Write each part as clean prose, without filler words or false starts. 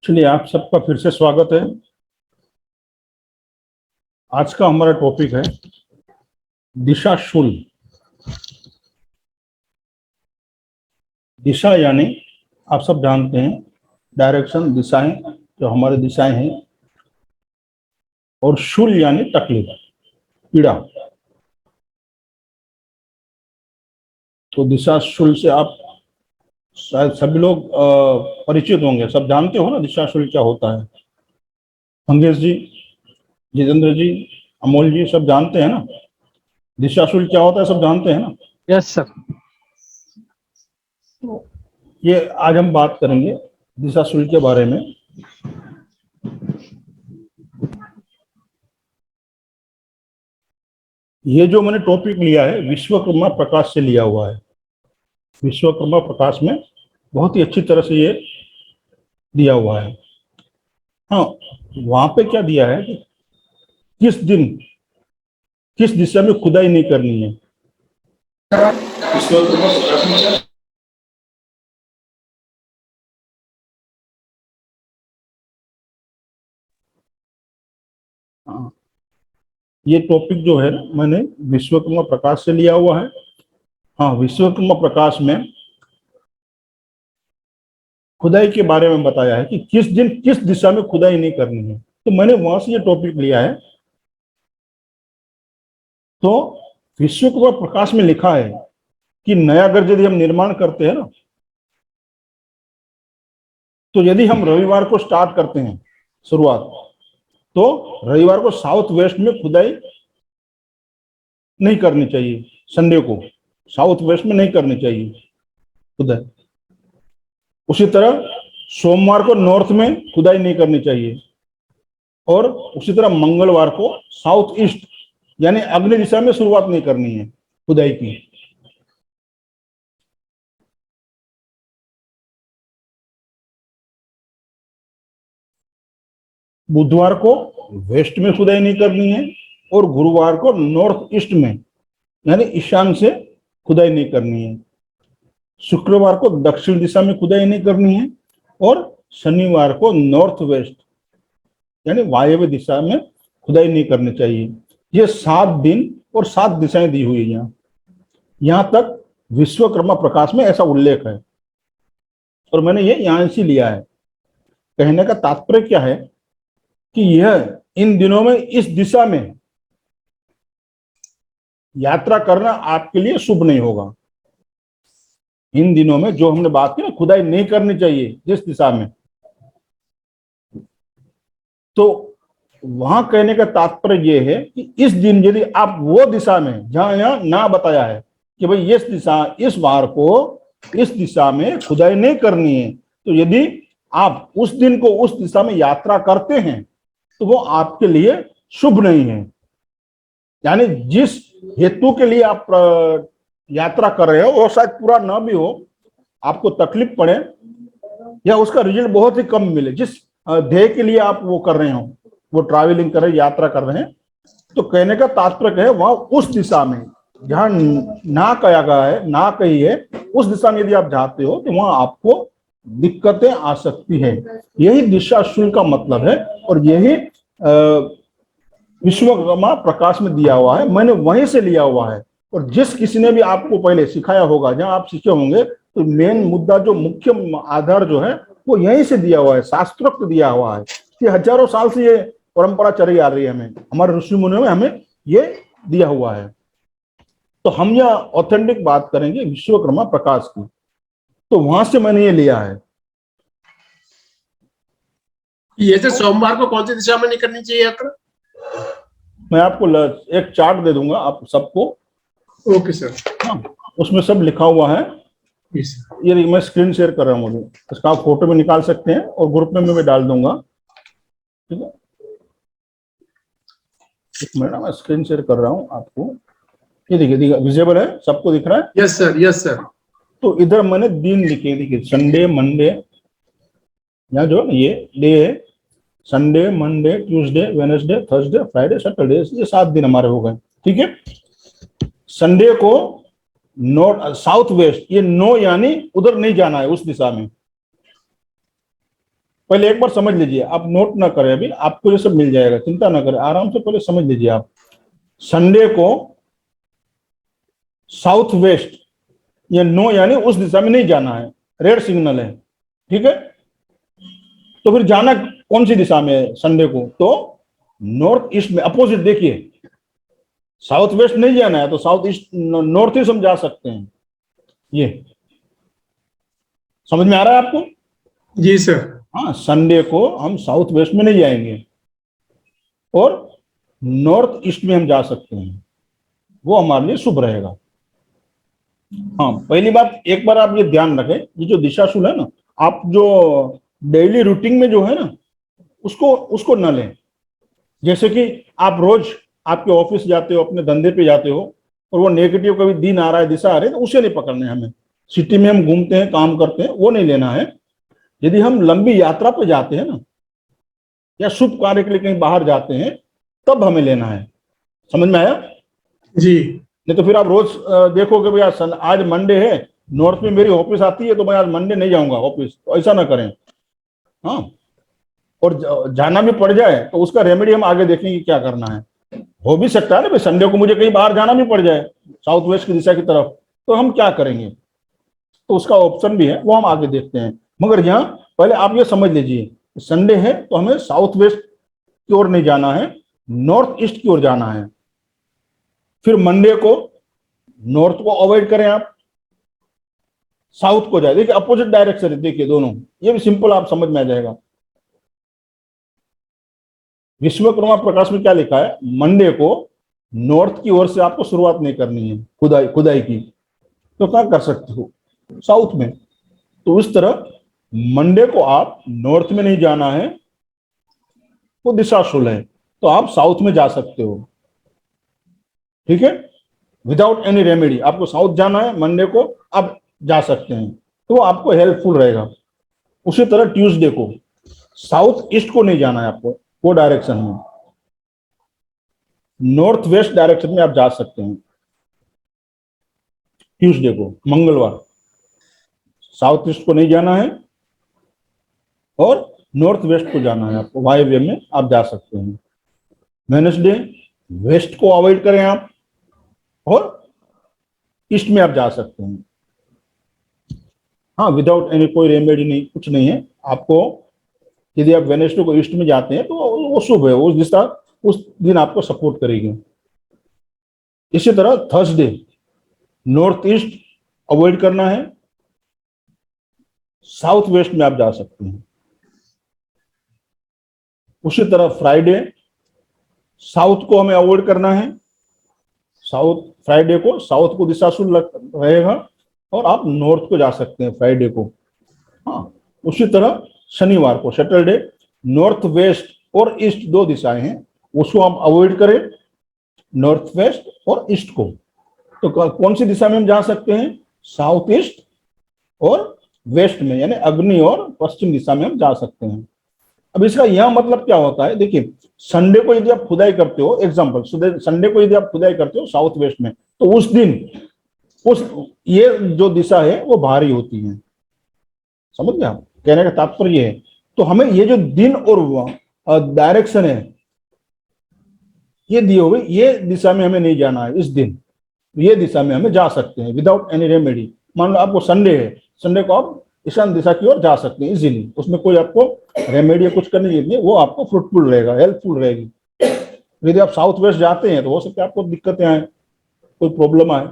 चलिए, आप सबका फिर से स्वागत है। आज का हमारा टॉपिक है दिशा शूल। दिशा यानी आप सब जानते हैं डायरेक्शन, दिशाएं, जो हमारे दिशाएं हैं। और शूल यानी तकलीफ, पीड़ा। तो दिशा शूल से आप शायद सभी लोग परिचित होंगे, सब जानते हो ना दिशा शूल क्या होता है। मंगेश जी, जितेंद्र जी, अमोल जी, सब जानते हैं ना दिशा शूल क्या होता है, सब जानते हैं ना। Yes sir. ये आज हम बात करेंगे दिशा शूल के बारे में। ये जो मैंने टॉपिक लिया है विश्वकर्मा प्रकाश से लिया हुआ है। विश्वकर्मा प्रकाश में बहुत ही अच्छी तरह से ये दिया हुआ है। हाँ, वहां पे क्या दिया है कि किस दिन किस दिशा में खुदाई नहीं करनी है। विश्वकर्मा प्रकाश में क्या? हाँ, ये टॉपिक जो है मैंने विश्वकर्मा प्रकाश से लिया हुआ है। हाँ, विश्वकर्मा प्रकाश में खुदाई के बारे में बताया है कि किस दिन किस दिशा में खुदाई नहीं करनी है। तो मैंने वहां से ये टॉपिक लिया है। तो विश्वकर्मा प्रकाश में लिखा है कि नया घर यदि हम निर्माण करते हैं ना, तो यदि हम रविवार को स्टार्ट करते हैं शुरुआत, तो रविवार को साउथ वेस्ट में खुदाई नहीं करनी चाहिए। संडे को साउथ वेस्ट में नहीं करनी चाहिए खुदाई। उसी तरह सोमवार को नॉर्थ में खुदाई नहीं करनी चाहिए। और उसी तरह मंगलवार को साउथ ईस्ट यानी अग्नि दिशा में शुरुआत नहीं करनी है खुदाई की। बुधवार को वेस्ट में खुदाई नहीं करनी है और गुरुवार को नॉर्थ ईस्ट में यानी ईशान से खुदाई नहीं करनी है। शुक्रवार को दक्षिण दिशा में खुदाई नहीं करनी है और शनिवार को नॉर्थ वेस्ट यानी वायव्य दिशा में खुदाई नहीं करनी चाहिए। ये 7 दिन और 7 दिशाएं दी हुई है। यहां तक विश्वकर्मा प्रकाश में ऐसा उल्लेख है और मैंने ये यहां से लिया है। कहने का तात्पर्य क्या है कि यह इन दिनों में इस दिशा में यात्रा करना आपके लिए शुभ नहीं होगा। इन दिनों में जो हमने बात की ना, खुदाई नहीं करनी चाहिए जिस दिशा में, तो वहां कहने का तात्पर्य यह है कि इस दिन यदि आप वो दिशा में जहां यहां ना बताया है कि भाई इस दिशा, इस वार को इस दिशा में खुदाई नहीं करनी है, तो यदि आप उस दिन को उस दिशा में यात्रा करते हैं तो वो आपके लिए शुभ नहीं है। यानी जिस हेतु के लिए आप यात्रा कर रहे हो वो शायद पूरा ना भी हो, आपको तकलीफ पड़े या उसका रिजल्ट बहुत ही कम मिले। जिस ध्येय के लिए आप वो कर रहे हो, वो ट्रैवलिंग कर रहे, यात्रा कर रहे हैं, तो कहने का तात्पर्य है वहां उस दिशा में जहां ना कहा गया है, ना कही है, उस दिशा में यदि आप जाते हो तो वहां आपको दिक्कतें आ सकती है। यही दिशा शूल का मतलब है और यही विश्वकर्मा प्रकाश में दिया हुआ है। मैंने वहीं से लिया हुआ है। और जिस किसी ने भी आपको पहले सिखाया होगा, जहां आप सीखे होंगे, तो मेन मुद्दा जो मुख्य आधार जो है वो यहीं से दिया हुआ है, शास्त्रोक्त दिया हुआ है कि हजारों साल से ये परंपरा चली आ रही है। हमें हमारे ऋषि मुनियों में हमें ये दिया हुआ है। तो हम यह ऑथेंटिक बात करेंगे विश्वकर्मा प्रकाश की। तो वहां से मैंने ये लिया है। ये तो सोमवार को कौन सी दिशा में नहीं करनी चाहिए यात्रा? मैं आपको एक चार्ट दे दूंगा आप सबको। Okay sir. हाँ, उसमें सब लिखा हुआ है। ये मैं स्क्रीन शेयर कर रहा हूँ, मुझे इसका आप फोटो भी निकाल सकते हैं और ग्रुप में मैं डाल दूंगा। ठीक है, मैडम मैं स्क्रीन शेयर कर रहा हूँ आपको। ये देखिए, विजिबल है, सबको दिख रहा है? Yes sir, yes sir. तो इधर मैंने दिन लिखे, देखिए संडे, मंडे, यहाँ जो ये डे है, Sunday, Monday, Tuesday, Wednesday, Thursday, Friday, Saturday, ये 7 दिन हमारे हो गए। ठीक है, संडे को नॉर्थ साउथ वेस्ट, ये नो यानी उधर नहीं जाना है उस दिशा में। पहले एक बार समझ लीजिए, आप नोट ना करें, अभी आपको ये सब मिल जाएगा, चिंता ना करें, आराम से पहले समझ लीजिए आप। संडे को साउथ वेस्ट या नो यानी उस दिशा में नहीं जाना है, रेड सिग्नल है, ठीक है। तो फिर जाना कौन सी दिशा में है संडे को? तो नॉर्थ ईस्ट में, अपोजिट देखिए, साउथ वेस्ट नहीं जाना है तो साउथ ईस्ट, नॉर्थ ईस्ट हम जा सकते हैं। ये समझ में आ रहा है आपको? जी सर। हाँ, संडे को हम साउथ वेस्ट में नहीं जाएंगे और नॉर्थ ईस्ट में हम जा सकते हैं, वो हमारे लिए शुभ रहेगा। हाँ, पहली बात एक बार आप ये ध्यान रखें, ये जो दिशाशूल है ना, आप जो डेली रूटीन में जो है ना, उसको उसको न लें। जैसे कि आप रोज आपके ऑफिस जाते हो, अपने धंधे पे जाते हो, और वो नेगेटिव कभी दिन आ रहा है, दिशा आ रही है, तो उसे नहीं पकड़ना है हमें। सिटी में हम घूमते हैं, काम करते हैं, वो नहीं लेना है। यदि हम लंबी यात्रा पे जाते हैं ना, या शुभ कार्य के लिए कहीं बाहर जाते हैं, तब हमें लेना है। समझ में आया? जी। नहीं तो फिर आप रोज देखोगे भैया आज मंडे है, नॉर्थ में मेरी ऑफिस आती है, तो मैं आज मंडे नहीं जाऊंगा ऑफिस, तो ऐसा ना करें। हाँ, और जाना भी पड़ जाए तो उसका रेमेडी हम आगे देखेंगे क्या करना है। हो भी सकता है ना भाई, संडे को मुझे कहीं बाहर जाना भी पड़ जाए साउथ वेस्ट की दिशा की तरफ, तो हम क्या करेंगे, तो उसका ऑप्शन भी है, वो हम आगे देखते हैं। मगर यहाँ पहले आप ये समझ लीजिए, संडे है तो हमें साउथ वेस्ट की ओर नहीं जाना है, नॉर्थ ईस्ट की ओर जाना है। फिर मंडे को नॉर्थ को अवॉइड करें, आप साउथ को जाए। देखिए अपोजिट डायरेक्शन है, देखिए दोनों, ये भी सिंपल आप समझ में आ जाएगा। विश्वकर्मा प्रकाश में क्या लिखा है, मंडे को नॉर्थ की ओर से आपको शुरुआत नहीं करनी है खुदाई खुदाई की, तो क्या कर सकते हो, साउथ में। तो इस तरह मंडे को आप नॉर्थ में नहीं जाना है, वो दिशाशूल है, तो आप साउथ में जा सकते हो, ठीक है। विदाउट एनी रेमेडी आपको साउथ जाना है मंडे को, आप जा सकते हैं, तो वो आपको हेल्पफुल रहेगा। उसी तरह ट्यूसडे को साउथ ईस्ट को नहीं जाना है आपको, वो डायरेक्शन में, नॉर्थ वेस्ट डायरेक्शन में आप जा सकते हैं। ट्यूसडे को, मंगलवार, साउथ ईस्ट को नहीं जाना है और नॉर्थ वेस्ट को जाना है आपको, वायव्य में आप जा सकते हैं। वेडनेसडे वेस्ट को अवॉइड करें आप, और ईस्ट में आप जा सकते हैं। हाँ, विदाउट एनी, कोई रेमेडी नहीं, कुछ नहीं है आपको। यदि आप वेडनेसडे को ईस्ट में जाते हैं तो वो शुभ है, उस दिशा उस दिन आपको सपोर्ट करेगी। इसी तरह थर्सडे नॉर्थ ईस्ट अवॉइड करना है, साउथ वेस्ट में आप जा सकते हैं। उसी तरह फ्राइडे साउथ को हमें अवॉइड करना है, साउथ फ्राइडे को साउथ को दिशाशूल रहेगा, और आप नॉर्थ को जा सकते हैं फ्राइडे को। हाँ, उसी तरह शनिवार को, सैटरडे, नॉर्थ वेस्ट और ईस्ट दो दिशाएं हैं, उसको हम अवॉइड करें, नॉर्थ वेस्ट और ईस्ट को। तो कौन सी दिशा में हम जा सकते हैं, साउथ ईस्ट और वेस्ट में, यानी अग्नि और पश्चिम दिशा में हम जा सकते हैं। अब इसका यह मतलब क्या होता है, देखिए संडे को यदि आप खुदाई करते हो, एग्जांपल संडे को यदि आप खुदाई करते हो साउथ वेस्ट में, तो उस दिन उस ये जो दिशा है वो भारी होती है। समझ गए आप? कहने का तात्पर्य है, तो हमें ये जो दिन और डायरेक्शन है ये दिए हुए, ये दिशा में हमें नहीं जाना है इस दिन, ये दिशा में हमें जा सकते हैं विदाउट एनी रेमेडी। मान लो आपको संडे है, संडे को आप ईशान दिशा की ओर जा सकते हैं इजीली, उसमें कोई आपको रेमेडी कुछ करने की नहीं, वो आपको फ्रूटफुल रहेगा, हेल्पफुल रहेगी। यदि आप साउथ वेस्ट जाते हैं तो हो सकता है आपको दिक्कतें आए, कोई प्रॉब्लम आए,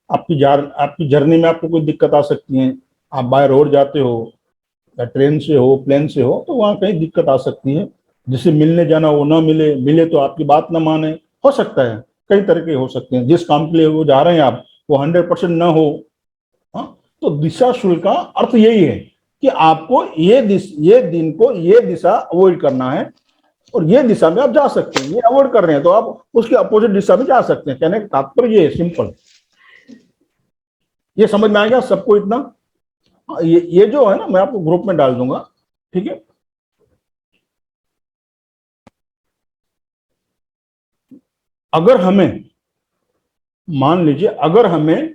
आपकी जर्नी में आपको कोई दिक्कत आ सकती है। आप बाय रोड जाते हो या ट्रेन से हो, प्लेन से हो, तो वहां कहीं दिक्कत आ सकती है, जिसे मिलने जाना वो ना मिले, मिले तो आपकी बात ना माने, हो सकता है, कई तरह के हो सकते हैं। जिस काम के लिए वो जा रहे हैं आप, वो 100% ना हो। हाँ, तो दिशा शुल्क का अर्थ यही है कि आपको ये दिन को ये दिशा अवॉइड करना है, और ये दिशा में आप जा सकते हैं। ये अवॉइड कर रहे हैं तो आप उसके अपोजिट दिशा में जा सकते हैं। कहने का तात्पर्य ये है, सिंपल। ये समझ में आ गया सबको इतना? ये जो है ना, मैं आपको ग्रुप में डाल दूंगा, ठीक है। अगर हमें, मान लीजिए अगर हमें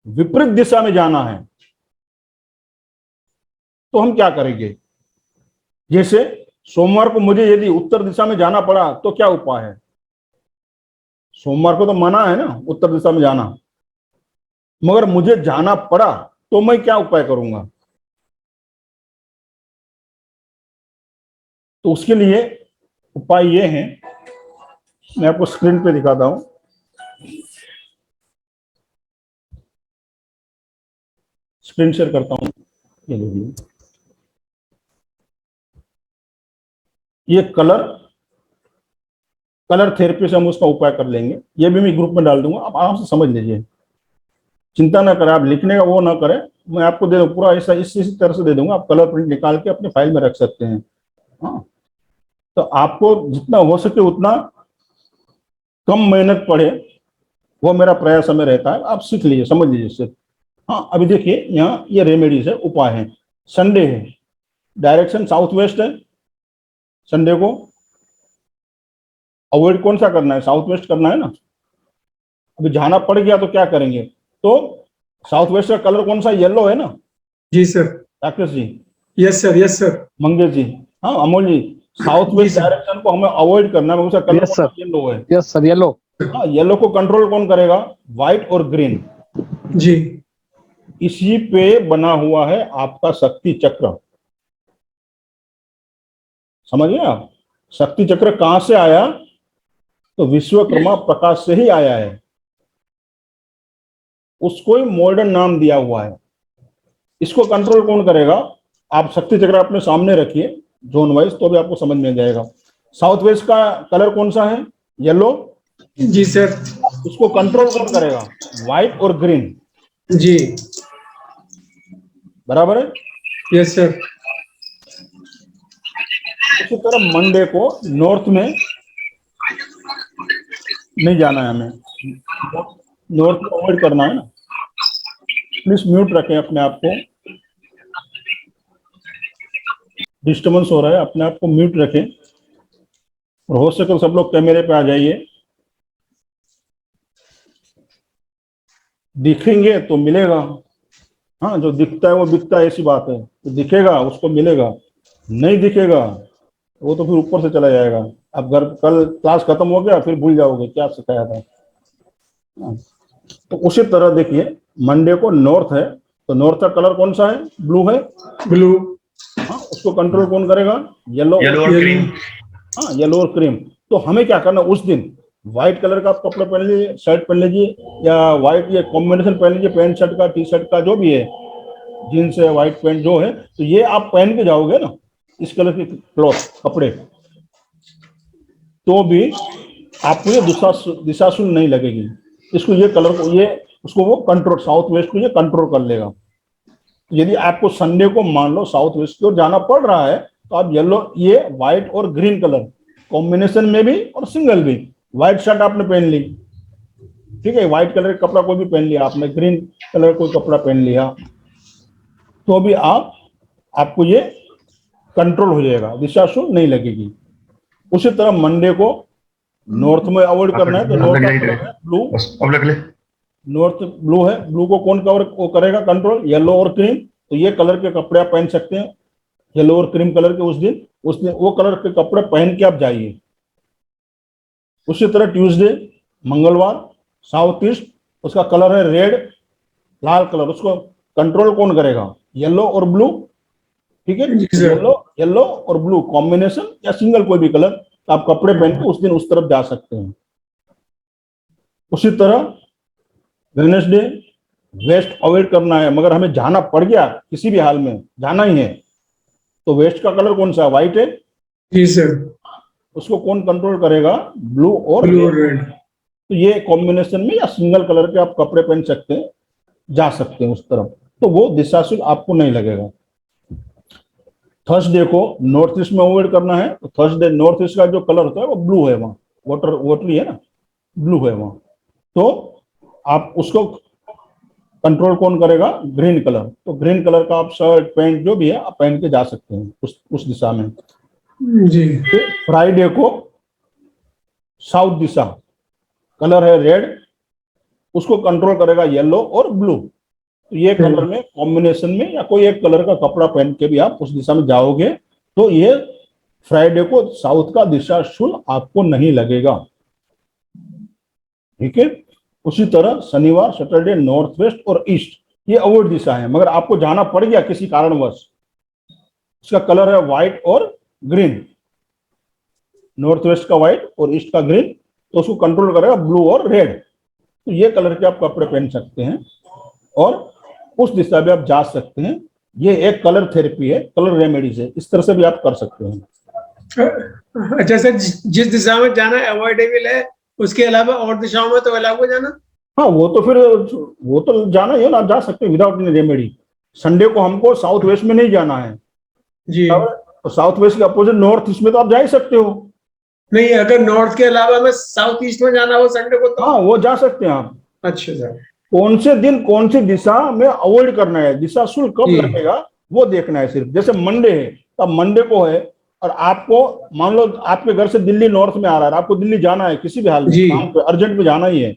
विपरीत दिशा में जाना है, तो हम क्या करेंगे? जैसे सोमवार को मुझे यदि उत्तर दिशा में जाना पड़ा तो क्या उपाय है? सोमवार को तो मना है ना उत्तर दिशा में जाना, मगर मुझे जाना पड़ा तो मैं क्या उपाय करूंगा? तो उसके लिए उपाय ये है, मैं आपको स्क्रीन पे दिखाता हूं। स्क्रीन शेयर करता हूं, ये देखिए, ये कलर थेरेपी से हम उसका उपाय कर लेंगे। ये भी मैं ग्रुप में डाल दूंगा, आप आराम से समझ लीजिए, चिंता ना करें, आप लिखने का वो ना करें, मैं आपको दे दूँ पूरा ऐसा इसी तरह से दे दूंगा, आप कलर प्रिंट निकाल के अपने फाइल में रख सकते हैं। हाँ, तो आपको जितना हो सके उतना कम मेहनत पड़े, वो मेरा प्रयास हमें रहता है। आप सीख लीजिए, समझ लीजिए सिर्फ। हाँ, अभी देखिए यहाँ ये रेमेडीज है, उपाय है। संडे है, डायरेक्शन साउथ वेस्ट है, संडे को अवॉइड कौन सा करना है? साउथ वेस्ट करना है ना। अभी जाना पड़ गया तो क्या करेंगे? तो साउथ वेस्ट का कलर कौन सा? येलो है ना जी sir. Rakesh ji, yes sir, yes sir. Mangesh ji, हाँ अमोल जी, साउथ जी वेस्ट सर। डायरेक्शन को हमें अवॉइड करना है, मगर उसका कलर यस कौन सर, सा? येलो है। Yes sir, yellow. हाँ, येलो को कंट्रोल कौन करेगा? व्हाइट और ग्रीन। जी। इसी पे बना हुआ है आपका शक्ति चक्र, समझिए आप। शक्ति चक्र कहां से आया? तो विश्वकर्मा प्रकाश से ही आया है, उसको ही मॉडर्न नाम दिया हुआ है। इसको कंट्रोल कौन करेगा? आप शक्ति चक्र अपने सामने रखिए जोन वाइज, तो भी आपको समझ में जाएगा। साउथ वेस्ट का कलर कौन सा है? येलो। जी सर। उसको कंट्रोल कौन करेगा? व्हाइट और ग्रीन। जी। बराबर है। Yes sir. उसी तरह मंडे को नॉर्थ में नहीं जाना है हमें, नॉर्थ को अवॉइड करना है ना। प्लीज म्यूट रखें अपने आप को, डिस्टर्बेंस हो रहा है, अपने आप को म्यूट रखें। और हो सके तो सब लोग कैमरे पे आ जाइए। दिखेंगे तो मिलेगा, हाँ जो दिखता है वो बिकता है, ऐसी बात है। तो दिखेगा उसको मिलेगा, नहीं दिखेगा वो तो फिर ऊपर से चला जाएगा। अब घर कल क्लास खत्म हो गया फिर भूल जाओगे क्या सिखाया था। हाँ, तो उसी तरह देखिए मंडे को नॉर्थ है, तो नॉर्थ का कलर कौन सा है? ब्लू है। ब्लू। हाँ, उसको कंट्रोल कौन करेगा? येलो येलो और क्रीम। हाँ, येलो और क्रीम। तो हमें क्या करना उस दिन? व्हाइट कलर का आप कपड़ा पहन लीजिए, शर्ट पहन लीजिए, या व्हाइट ये कॉम्बिनेशन पहन लीजिए, पैंट शर्ट का, टी शर्ट का, जो भी है, जीन्स है, व्हाइट पैंट जो है, तो ये आप पहन के जाओगे ना इस कलर के क्लॉथ कपड़े, तो भी आपको ये दिशाशूल नहीं लगेगी। इसको ये कलर को ये उसको वो कंट्रोल, साउथ वेस्ट को ये कंट्रोल कर लेगा। यदि आपको संडे को मान लो साउथ वेस्ट की ओर जाना पड़ रहा है, तो आप येलो, ये व्हाइट और ग्रीन कलर कॉम्बिनेशन में भी और सिंगल भी, व्हाइट शर्ट आपने पहन ली, ठीक है, व्हाइट कलर का कपड़ा कोई भी पहन लिया आपने, ग्रीन कलर कोई कपड़ा पहन लिया, तो भी आपको ये कंट्रोल हो जाएगा, दिशाशूल नहीं लगेगी। उसी तरह मंडे को नॉर्थ में अवॉइड करना है, तो नॉर्थ का कलर है ब्लू, नॉर्थ ब्लू है, ब्लू को कौन कवर वो करेगा कंट्रोल? येलो और क्रीम। तो ये कलर के कपड़े आप पहन सकते हैं, येलो और क्रीम कलर के। उस दिन वो कलर के कपड़े पहन के आप जाइए। उसी तरह ट्यूसडे, मंगलवार, साउथ ईस्ट, उसका कलर है रेड, लाल कलर, उसको कंट्रोल कौन करेगा? येलो और ब्लू, ठीक है। येलो और ब्लू कॉम्बिनेशन या सिंगल कोई भी कलर आप कपड़े पहन के उस दिन उस तरफ जा सकते हैं। उसी तरह वेडनेसडे, वेस्ट अवॉइड करना है, मगर हमें जाना पड़ गया, किसी भी हाल में जाना ही है, तो वेस्ट का कलर कौन सा? व्हाइट है। जी सर। उसको कौन कंट्रोल करेगा? ब्लू और रेड। तो ये कॉम्बिनेशन में या सिंगल कलर के आप कपड़े पहन सकते हैं, जा सकते हैं उस तरफ, तो वो दिशाशूल आपको नहीं लगेगा। थर्सडे को नॉर्थ ईस्ट में अवॉइड करना है, तो थर्सडे नॉर्थ ईस्ट का जो कलर होता है वो ब्लू है, वहाँ वाटरी है ना, ब्लू है वहाँ, तो आप उसको कंट्रोल कौन करेगा? Green colour. तो ग्रीन कलर का आप शर्ट पैंट जो भी है आप पहन के जा सकते हैं उस दिशा में। जी। फ्राइडे को साउथ दिशा, कलर है रेड, उसको कंट्रोल करेगा येलो और ब्लू। तो ये कलर में कॉम्बिनेशन में या कोई एक कलर का कपड़ा पहन के भी आप उस दिशा में जाओगे तो ये फ्राइडे को साउथ का दिशा शुल आपको नहीं लगेगा। ठीक है। उसी तरह शनिवार सैटरडे नॉर्थ वेस्ट और ईस्ट ये अवॉइड दिशा है, मगर आपको जाना पड़ गया किसी कारणवश, इसका कलर है व्हाइट और ग्रीन, नॉर्थ वेस्ट का व्हाइट और ईस्ट का ग्रीन, तो उसको कंट्रोल करेगा ब्लू और रेड। तो ये कलर के आप कपड़े पहन सकते हैं और उस दिशा में आप जा सकते हैं। ये एक कलर थेरेपी है, कलर रेमेडीज है, इस तरह से भी आप कर सकते हैं। अच्छा सर, जिस दिशा में जाना अवॉइडेबल है उसके अलावा और दिशाओं में तो अलाउ हो जाना? हाँ वो तो जाना ही है ना, आप जा सकते हैं विदाउट एनी रेमेडी। संडे को हमको साउथ वेस्ट में नहीं जाना है जी। तो साउथ वेस्ट के अपोजिट नॉर्थ ईस्ट में तो आप जा ही सकते हो। नहीं, अगर नॉर्थ के अलावा हमें साउथ ईस्ट में जाना हो संडे को तो? हाँ वो जा सकते हैं आप। अच्छा सर। कौन से दिन कौन सी दिशा में अवॉइड करना है, दिशा शुल्क कब जी। लगेगा वो देखना है सिर्फ। जैसे मंडे है तो मंडे को है और आपको मान लो आपके घर से दिल्ली नॉर्थ में आ रहा है, आपको दिल्ली जाना है किसी भी हाल में, जी। काम पे अर्जेंट में जाना ही है,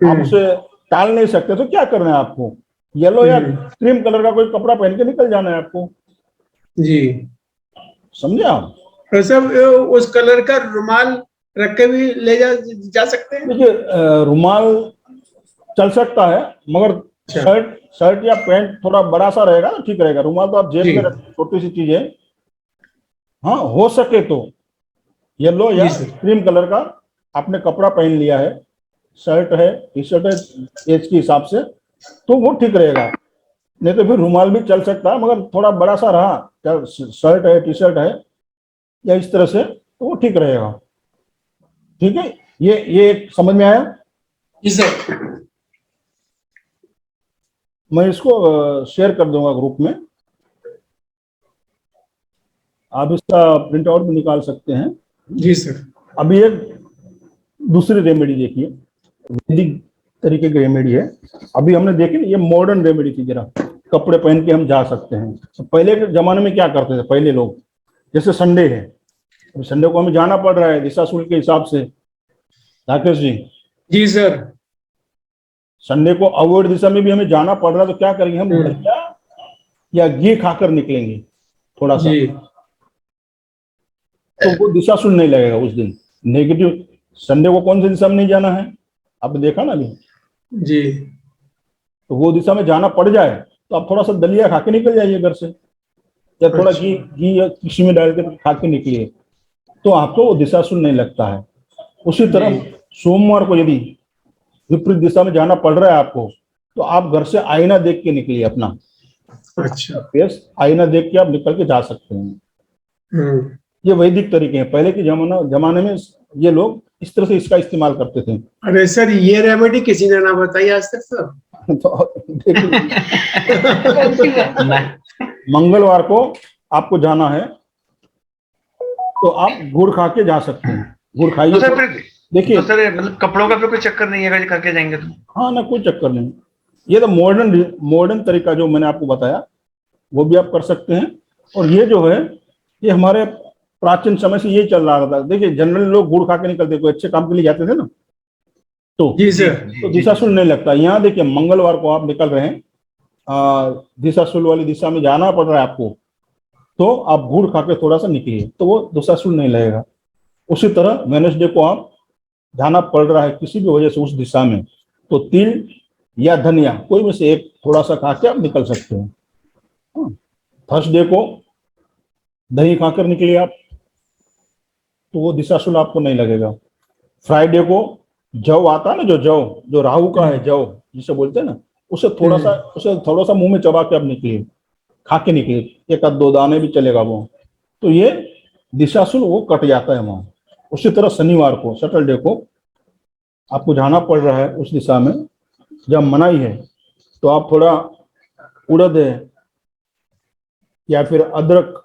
आप उसे टाल नहीं सकते, तो क्या करना है आपको, येलो या क्रीम कलर का कोई कपड़ा पहन के निकल जाना है आपको। जी। समझे आप? और सब उस कलर का रुमाल रख के भी ले जा सकते हैं? देखिए रुमाल चल सकता है, मगर शर्ट या पैंट थोड़ा बड़ा सा रहेगा ना, ठीक रहेगा। रुमाल तो आप जेब में रख, छोटी सी चीज है। हाँ हो सके तो येलो या क्रीम कलर का आपने कपड़ा पहन लिया है, शर्ट है टी शर्ट है एज के हिसाब से, तो वो ठीक रहेगा। नहीं तो फिर रुमाल भी चल सकता है, मगर थोड़ा बड़ा सा रहा, क्या शर्ट है टी शर्ट है या इस तरह से, तो वो ठीक रहेगा। ठीक है, ये समझ में आया? जी सर। मैं इसको शेयर कर दूंगा ग्रुप में, आप इसका प्रिंट आउट भी निकाल सकते हैं। जी सर। अभी एक दूसरी रेमेडी देखिए, वैदिक तरीके की रेमेडी है। अभी हमने देखी ये मॉडर्न रेमेडी थी, जरा कपड़े पहन के हम जा सकते हैं। तो पहले के जमाने में क्या करते थे पहले लोग, जैसे संडे है, संडे को हमें जाना पड़ रहा है दिशा शुल्क के हिसाब से, राकेश जी। जी सर। संडे को अवॉइड दिशा में भी हमें जाना पड़ रहा है, तो क्या करेंगे हम, दलिया या घी खाकर निकलेंगे थोड़ा सा, तो वो दिशा शुल्क नहीं लगेगा उस दिन। नेगेटिव संडे को कौन सी दिशा में नहीं जाना है, आपने देखा ना अभी जी। तो वो दिशा में जाना पड़ जाए तो आप थोड़ा सा दलिया खा के निकल जाइए घर से, या थोड़ा घी या किसी में डाल के खा के निकलिए, तो आपको वो दिशा शुल्क नहीं लगता है। उसी तरह सोमवार को यदि विपरीत दिशा में जाना पड़ रहा है आपको, तो आप घर से आईना देख के निकलिए अपना। अच्छा। फेस आईना देख के आप निकल के जा सकते हैं। ये वैदिक तरीके हैं, पहले के जमाने में ये लोग इस तरह से इसका इस्तेमाल करते थे। अरे सर, ये रेमेडी किसी ने ना बताई आज तक सर। तो देखिए मंगलवार को आपको जाना है तो आप गुड़ खा के जा सकते हैं, गुड़ खाइए। तो देखिए सर मतलब कपड़ों का कोई चक्कर नहीं है अगर करके जाएंगे तो? हाँ ना, कोई चक्कर नहीं। ये तो मॉडर्न तरीका जो मैंने आपको बताया वो भी आप कर सकते हैं। और ये जो है ये हमारे प्राचीन समय से ये चल रहा था। देखिए जनरली लोग गुड़ खा के निकलते, कोई अच्छे काम के लिए जाते थे ना, तो जी सर। तो दिशा शुल्क नहीं लगता। यहाँ देखिए मंगलवार को आप निकल रहे हैं, दिशा शुल्क वाली दिशा में जाना पड़ रहा है आपको, तो आप गुड़ खा के थोड़ा सा निकलिए, तो वो दिशा शुल्क नहीं लगेगा। उसी तरह वेडनेसडे को आप जाना पड़ रहा है किसी भी वजह से उस दिशा में, तो तिल या धनिया कोई में से एक थोड़ा सा खा के आप निकल सकते हैं। थर्सडे को दही खाकर निकलिए आप, तो वो दिशा शुल्क आपको नहीं लगेगा। फ्राइडे को जव आता है ना, जो राहु का है, जव जिसे बोलते हैं ना, उसे थोड़ा सा मुंह में चबा के आप निकलिए, खा के निकलिए, एक आध दो दाने भी चलेगा वो, तो ये दिशा शुल्क वो कट जाता है वहां। उसी तरह शनिवार को सैटरडे को आपको जाना पड़ रहा है उस दिशा में, जब मनाई है तो आप थोड़ा उड़द है या फिर अदरक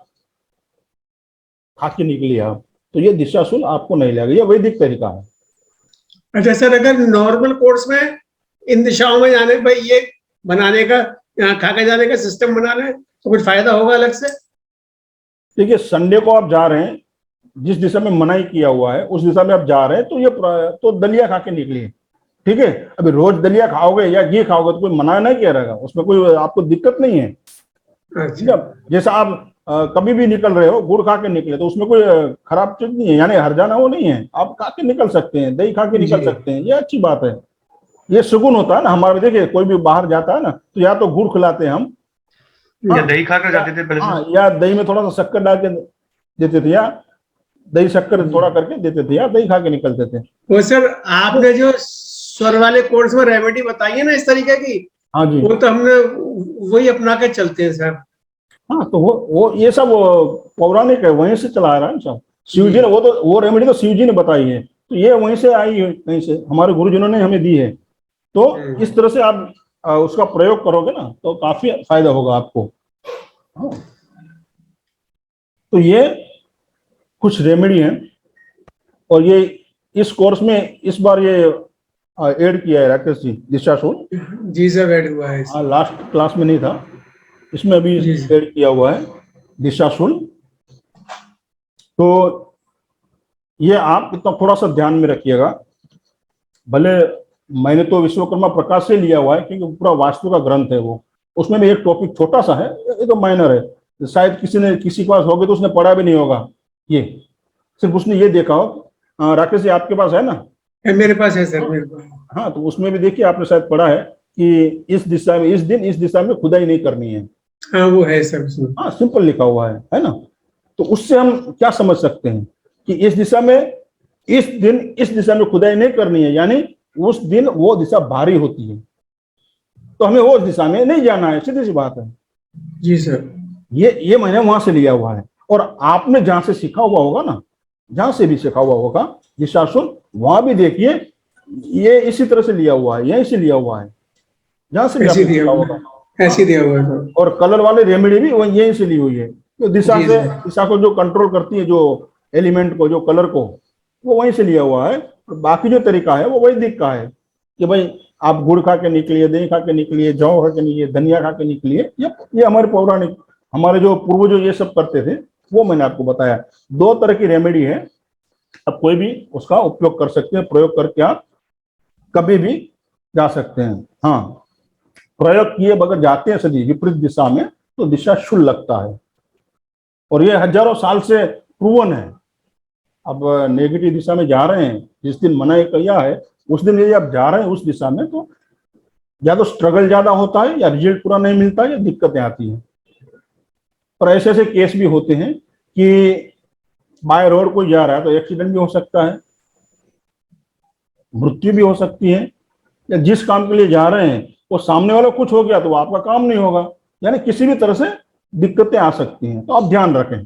खा के निकलिए आप, तो ये दिशा शुल्क आपको नहीं लगेगा। ये वैदिक तरीका है। अच्छा सर, अगर नॉर्मल कोर्स में इन दिशाओं में जाने भाई ये बनाने का, खा के जाने का सिस्टम बना रहे हैं, तो कुछ फायदा होगा अलग से? देखिए संडे को आप जा रहे हैं, जिस दिशा में मनाई किया हुआ है उस दिशा में आप जा रहे हैं, तो ये तो दलिया खा के निकलिए, ठीक है, अभी रोज दलिया खाओगे या घी खाओगे तो कोई मना नहीं किया रहेगा, उसमें कोई आपको दिक्कत नहीं है। ठीक अच्छा। है, जैसा आप कभी भी निकल रहे हो, गुड़ खा के निकले तो उसमें कोई खराब चीज नहीं है, यानी हर्जाना वो नहीं है, आप खा के निकल सकते हैं, दही खा के निकल जी। सकते हैं, ये अच्छी बात है। ये सुकून होता है ना हमारे, देखिए कोई भी बाहर जाता है ना तो या तो गुड़ खिलाते हैं हम, या दही खाकर जाते थे पहले से। हाँ, या दही में थोड़ा सा शक्कर डाल के देते थे, या दही शक्कर थोड़ा करके देते थे, या दही खा के निकलते थे। वो सर आपने जो स्वर वाले कोर्स में रेमेडी बताई है ना इस तरीके की, हाँ जी, वो तो हमने वही अपना के चलते हैं सर। हाँ, तो वो ये सब पौराणिक है, वहीं से चला आ रहा है ना सब। शिव जी ने वो रेमेडी तो शिव जी ने बताई है, तो ये वहीं से आई है, कहीं से हमारे गुरुजनों ने हमें दी है। तो इस तरह से आप उसका प्रयोग करोगे ना तो काफी फायदा होगा आपको। हाँ। तो ये कुछ रेमेडी है, और ये इस कोर्स में इस बार ये ऐड किया है राकेश जी, दिशाशूल। जी सर, ऐड हुआ है हाँ, लास्ट क्लास में नहीं था, इसमें अभी जी। ऐड किया हुआ है दिशाशूल। तो ये आप इतना थोड़ा सा ध्यान में रखिएगा, भले मैंने तो विश्वकर्मा प्रकाश से लिया हुआ है क्योंकि पूरा वास्तु का ग्रंथ है वो, उसमें भी एक टॉपिक छोटा सा है, ये तो माइनर है, शायद किसी के पास होगे तो उसने पढ़ा भी नहीं होगा, ये सिर्फ उसने ये देखा हो। राकेश जी आपके पास है ना? मेरे पास है सर, मेरे पास। हाँ, तो उसमें भी देखिए आपने शायद पढ़ा है कि इस दिशा में इस दिन इस दिशा में खुदाई नहीं करनी है। हाँ वो है सर उसमें। हाँ, सिंपल लिखा हुआ है ना? तो उससे हम क्या समझ सकते हैं कि इस दिशा में इस दिन इस दिशा में खुदाई नहीं करनी है, यानी उस दिन वो दिशा भारी होती है, तो हमें वो दिशा में नहीं जाना है, सीधी सी बात है। जी सर। ये मैंने वहां से लिया हुआ है, और आपने जहां से सीखा हुआ होगा ना, जहां से भी सीखा हुआ होगा दिशाशूल, वहां भी देखिए ये इसी तरह से लिया हुआ है, यहीं से लिया हुआ है, जहां से भी ऐसे आपने दिया सीखा हुआ होगा। है, ऐसे दिया हुआ है सर। और कलर वाले रेमेडी भी वो यहीं से ली हुई है, तो जी, जी। दिशा को जो कंट्रोल करती है, जो एलिमेंट को, जो कलर को, वो वहीं से लिया हुआ है। और बाकी जो तरीका है वो वैदिक का है कि भाई आप गुड़ खा के निकलिए, दही खा के निकलिए, जौ खा के निकलिए, धनिया खा के निकलिए, ये हमारे पौराणिक, हमारे जो पूर्वज ये सब करते थे, वो मैंने आपको बताया। 2 तरह की रेमेडी है, अब कोई भी उसका उपयोग कर सकते हैं, प्रयोग करके आप कभी भी जा सकते हैं। हाँ, प्रयोग किए बगैर जाते हैं सभी विपरीत दिशा में तो दिशा शुल लगता है, और ये हजारों साल से प्रूवन है। अब नेगेटिव दिशा में जा रहे हैं, जिस दिन मना किया है उस दिन यदि आप जा रहे हैं उस दिशा में, तो या तो स्ट्रगल ज्यादा होता है, या रिजल्ट पूरा नहीं मिलता है, या दिक्कतें आती हैं। और ऐसे ऐसे केस भी होते हैं कि बाय रोड कोई जा रहा है तो एक्सीडेंट भी हो सकता है, मृत्यु भी हो सकती है, या जिस काम के लिए जा रहे हैं वो सामने वाला कुछ हो गया तो वो आपका काम नहीं होगा, यानी किसी भी तरह से दिक्कतें आ सकती हैं, तो आप ध्यान रखें।